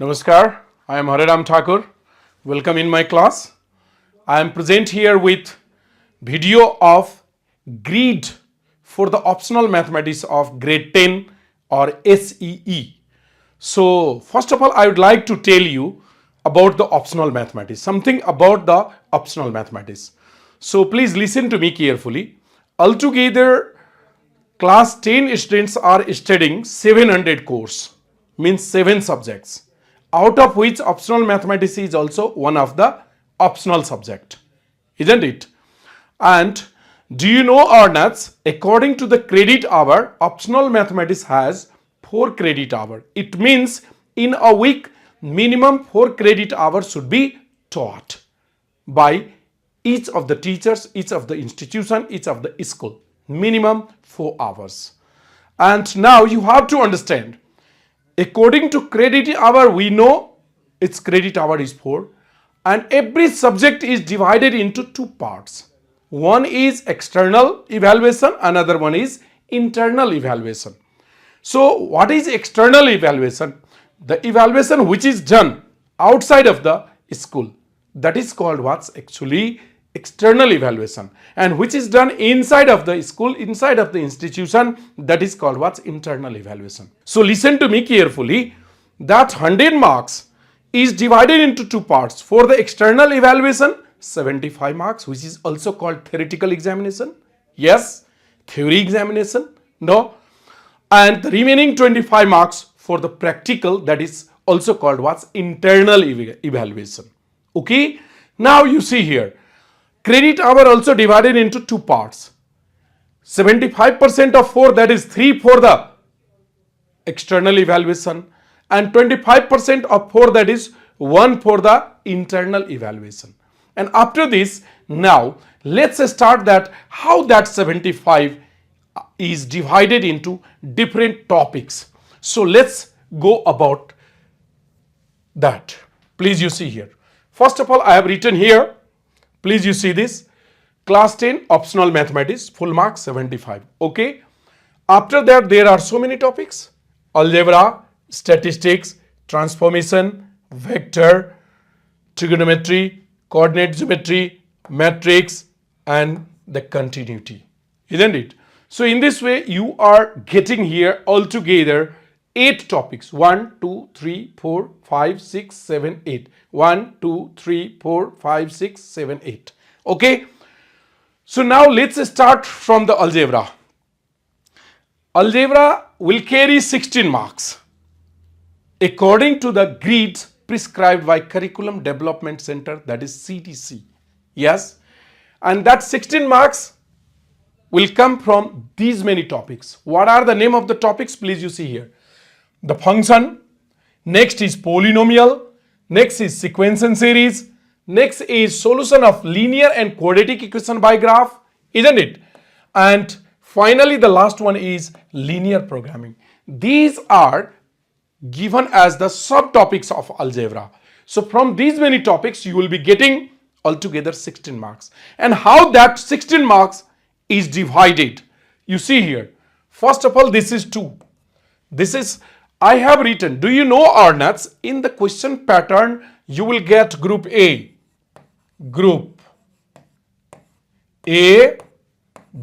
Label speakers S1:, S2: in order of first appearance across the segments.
S1: Namaskar, I am Hareram Thakur. Welcome in my class. I am present here with video of grid for the optional mathematics of grade 10 or SEE. So first of all, I would like to tell you about the optional mathematics, something about the optional mathematics. So please listen to me carefully. Altogether, class 10 students are studying 700 course, means 7 subjects, out of which optional mathematics is also one of the optional subject, isn't it? And do you know or not, according to the credit hour, optional mathematics has 4 credit hour. It means in a week minimum 4 credit hours should be taught by each of the teachers, each of the institution, each of the school, minimum 4 hours. And now you have to understand, according to credit hour, we know its credit hour is 4, and every subject is divided into 2 parts. One is external evaluation, another one is internal evaluation. So what is external evaluation? The evaluation which is done outside of the school, that is called what's actually external evaluation, and which is done inside of the school, inside of the institution, that is called what's internal evaluation. So listen to me carefully, that 100 marks is divided into 2 parts. For the external evaluation, 75 marks, which is also called theoretical examination. Yes, theory examination. No. And the remaining 25 marks for the practical, that is also called what's internal evaluation. Okay. Now you see here, credit hour also divided into 2 parts. 75% of 4, that is 3 for the external evaluation, and 25% of 4, that is 1 for the internal evaluation. And after this, now let's start that how that 75 is divided into different topics. So let's go about that. Please you see here. First of all, I have written here, please you see this, class 10 optional mathematics, full mark 75. Okay. After that, there are so many topics: algebra, statistics, transformation, vector, trigonometry, coordinate geometry, matrix, and the continuity, isn't it? So in this way, you are getting here altogether 8 topics. 1, 2, 3, 4, 5, 6, 7, 8. 1, 2, 3, 4, 5, 6, 7, 8. Okay. So now let's start from the algebra. Algebra will carry 16 marks according to the grids prescribed by Curriculum Development Center, that is CDC. Yes. And that 16 marks will come from these many topics. What are the name of the topics? Please you see here. The function, next is polynomial, next is sequence and series, next is solution of linear and quadratic equation by graph, isn't it? And finally the last one is linear programming. These are given as the subtopics of algebra. So from these many topics you will be getting altogether 16 marks. And how that 16 marks is divided, you see here. First of all, this is 2. This is, I have written, do you know or not, in the question pattern you will get group A,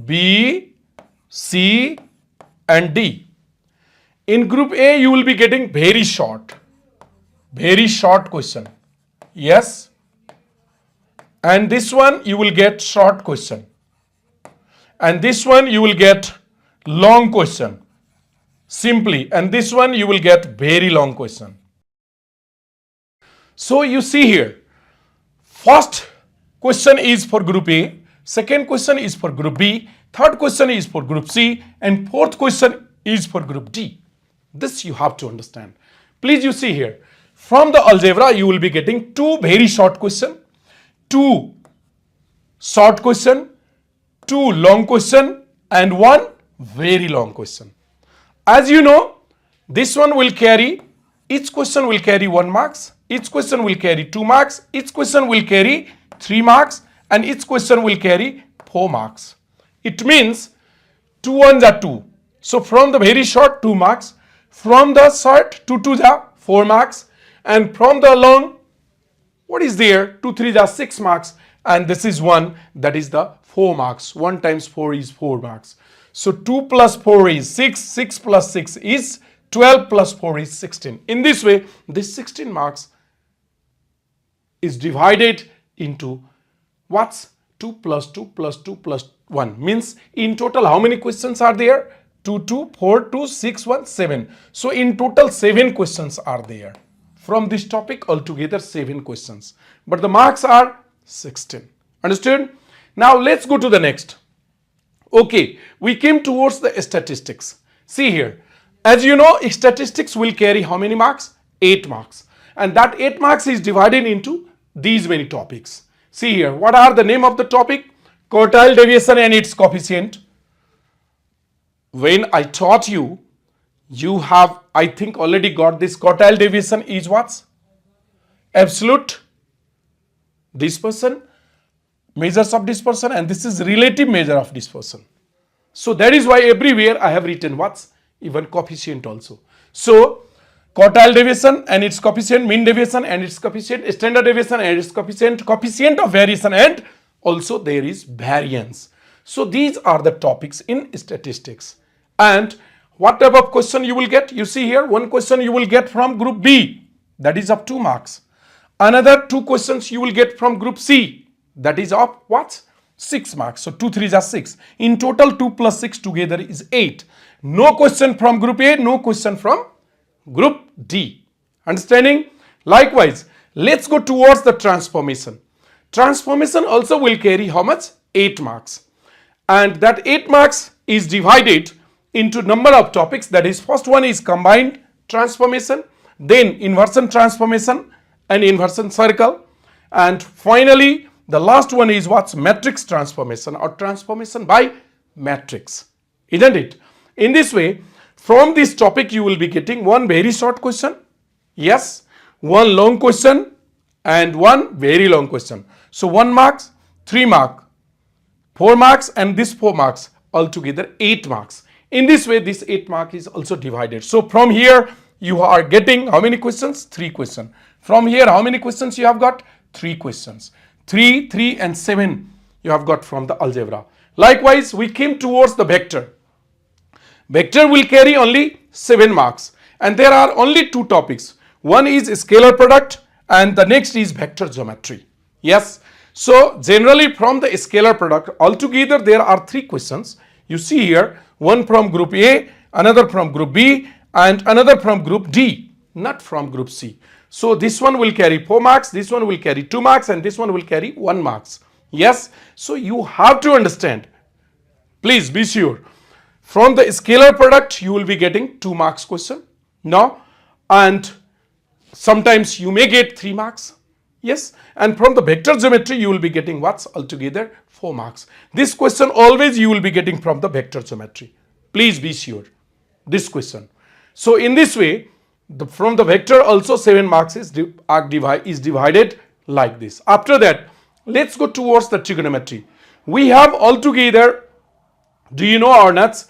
S1: B, C and D. In group A you will be getting very short question. Yes. And this one you will get short question. And this one you will get long question simply, and this one you will get very long question. So you see here, first question is for group A, second question is for group B, third question is for group C, and fourth question is for group D. This you have to understand. Please you see here, from the algebra you will be getting 2 very short question, 2 short question, 2 long question, and 1 very long question. As you know, this one will carry, each question will carry 1 marks, each question will carry 2 marks, each question will carry 3 marks, and each question will carry 4 marks. It means 2 ones are 2. So from the very short 2 marks, from the short 2 2s are 4 marks, And from the long, what is there? 2 3 are 6 marks, and this is 1, that is the 4 marks. 1 times 4 is 4 marks. So 2 plus 4 is 6, 6 plus 6 is 12, plus 4 is 16. In this way, this 16 marks is divided into what's 2 plus 2 plus 2 plus 1, means in total how many questions are there? 2 2 4 2 6 1 7. So in total 7 questions are there from this topic, altogether 7 questions, but the marks are 16. Understood? Now let's go to the next. Okay, we came towards the statistics. See here, as you know, statistics will carry how many marks? 8 marks, and that 8 marks is divided into these many topics. See here, what are the name of the topic? Quartile deviation and its coefficient. When I taught you, you have, I think, already got this. Quartile deviation is what? Absolute dispersion, measures of dispersion, and this is relative measure of dispersion. So that is why everywhere I have written what's even coefficient also. So quartile deviation and its coefficient, mean deviation and its coefficient, standard deviation and its coefficient, coefficient of variation, and also there is variance. So these are the topics in statistics. And what type of question you will get? You see here, one question you will get from group B, that is of 2 marks. Another 2 questions you will get from group C, that is of what? 6 marks. So 2 3 are 6. In total 2 plus 6 together is 8. No question from group A, no question from group D. Understanding? Likewise, let's go towards the transformation. Transformation also will carry how much? 8 marks. And that 8 marks is divided into number of topics. That is, first one is combined transformation, then inversion transformation and inversion circle, and finally the last one is what's matrix transformation or transformation by matrix, isn't it? In this way, from this topic you will be getting one very short question, yes, one long question and one very long question. So 1 marks, 3 mark, 4 marks, and this 4 marks, altogether 8 marks. In this way, this 8 mark is also divided. So from here you are getting how many questions? 3 questions. From here, how many questions you have got? 3 questions. 3, 3 and 7 you have got from the algebra. Likewise, we came towards the vector. Vector will carry only 7 marks, and there are only 2 topics. One is scalar product and the next is vector geometry. Yes. So generally from the scalar product, altogether there are 3 questions. You see here, one from group A, another from group B, and another from group D, not from group C. So this one will carry 4 marks, this one will carry 2 marks, and this one will carry 1 marks. Yes. So you have to understand, please be sure, from the scalar product you will be getting 2 marks question. No, and sometimes you may get 3 marks. Yes, and from the vector geometry you will be getting what's altogether 4 marks. This question always you will be getting from the vector geometry. Please be sure this question. So in this way, from the vector also 7 marks is divided like this. After that, let's go towards the trigonometry. We have altogether, do you know or not,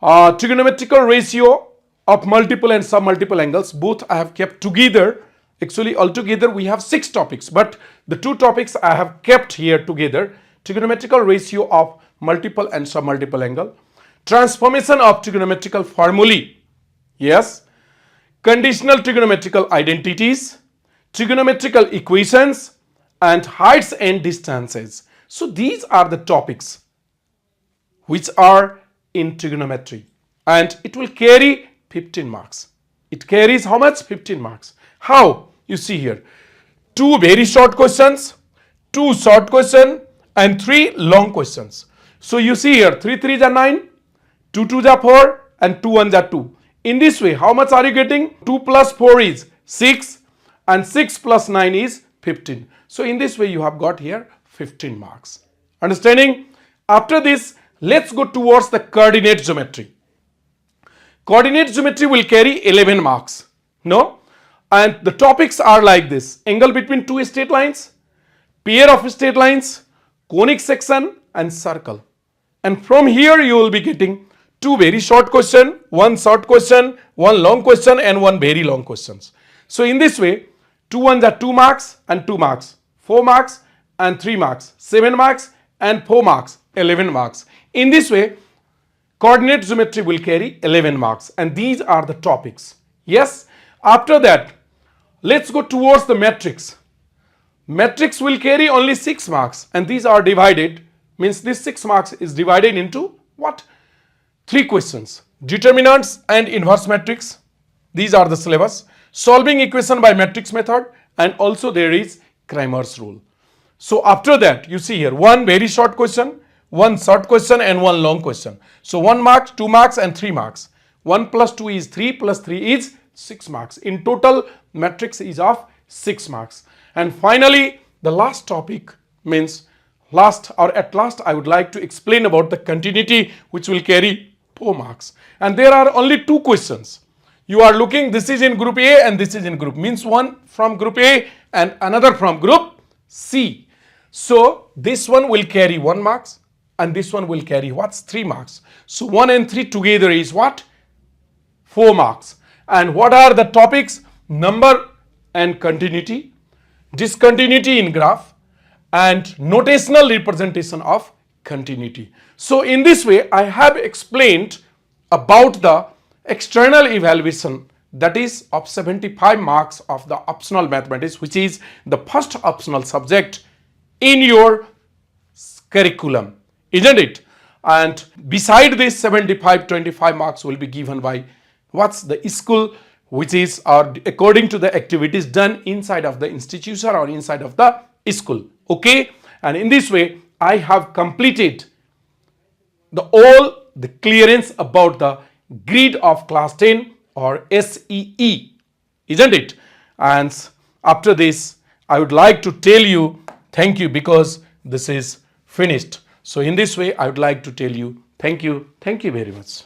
S1: trigonometrical ratio of multiple and submultiple angles. Both I have kept together. Actually, altogether we have 6 topics, but the 2 topics I have kept here together. Trigonometrical ratio of multiple and submultiple angle, transformation of trigonometrical formulae, yes, conditional trigonometrical identities, trigonometrical equations, and heights and distances. So these are the topics which are in trigonometry, and it will carry 15 marks. It carries how much? 15 marks. How? You see here, 2 very short questions, 2 short questions, and 3 long questions. So you see here, 3 3s are 9, 2 2s are 4, and 2 1s are 2. In this way, how much are you getting? 2 plus 4 is 6, and 6 plus 9 is 15. So in this way, you have got here 15 marks. Understanding? After this, let's go towards the coordinate geometry. Coordinate geometry will carry 11 marks. No? And the topics are like this: angle between 2 straight lines, pair of straight lines, conic section, and circle. And from here you will be getting 2 very short question, 1 short question, 1 long question, and 1 very long questions. So in this way, 2 ones are 2 marks and 2 marks, 4 marks and 3 marks, 7 marks and 4 marks, 11 marks. In this way, coordinate geometry will carry 11 marks, and these are the topics. Yes, after that, let's go towards the matrix. Matrix will carry only 6 marks, and these are divided, means this 6 marks is divided into what? 3 questions. Determinants and inverse matrix. These are the syllabus. Solving equation by matrix method, and also there is Cramer's rule. So after that, you see here, one very short question, one short question and one long question. So 1 mark, 2 marks and 3 marks. 1 plus 2 is 3 plus 3 is 6 marks. In total, matrix is of 6 marks. And finally, the last topic means at last I would like to explain about the continuity, which will carry 4 marks. And there are only 2 questions. You are looking, this is in group A and this is in group, means one from group A and another from group C. So this one will carry 1 marks and this one will carry what's 3 marks. So 1 and 3 together is what? 4 marks. And what are the topics? Number and continuity, discontinuity in graph, and notational representation of continuity. So in this way, I have explained about the external evaluation, that is of 75 marks of the optional mathematics, which is the first optional subject in your curriculum, isn't it? And beside this 75, 25 marks will be given by what's the school, which is according to the activities done inside of the institution or inside of the school. Okay, and in this way I have completed all the clearance about the grid of class 10 or SEE, isn't it? And after this, I would like to tell you thank you, because this is finished. So in this way, I would like to tell you thank you very much.